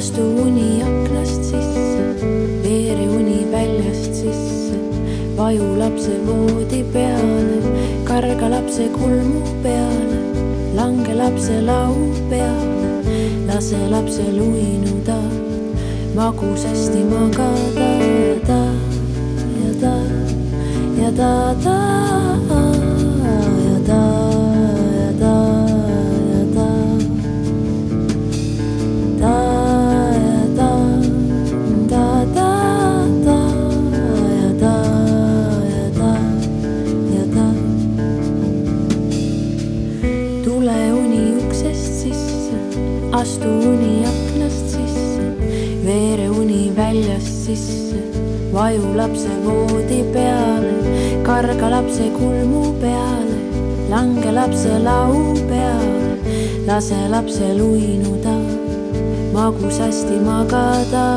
astu uni aknast sisse, veere uni väljast sisse, vaju lapse voodi peale, karga lapse kulmu peale, lange lapse lau peale, lase lapsel uinuda, magusasti magada ja ta ja ta ja ta ja ta ja ta ja ta ta ja ta ta ta ta ja ta ja ta ja ta. Tule uni uksest sisse, astu uni aknast sisse, veere uni väljast sisse, vaju lapse voodi peale, karga lapse kulmu peale, lange lapse lau peale, lase lapsel uinuda, magusasti magada.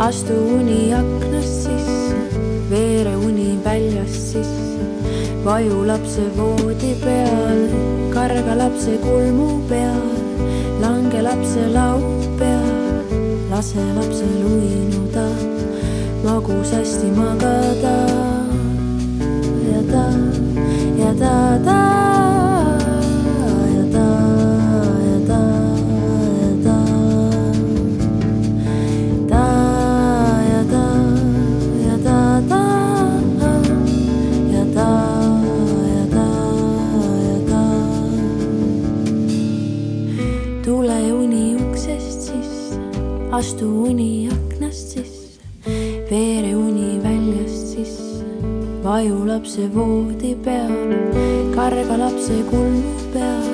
Astu uni aknast sisse, veere uni väljast sisse, vaju lapse voodi peale, karga lapse kulmu peale, lange lapse lau peale, lase lapsel uinuda, magusasti magada ja ta ja ta ta ja ta ja ta ja ta astu uni aknast sisse, veere uni väljast sisse, vaju lapse voodi peale, karga lapse kulmu peale,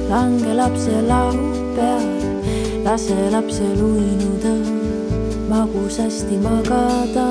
lange lapse lau peale, lase lapsel uinuda, magusasti magada.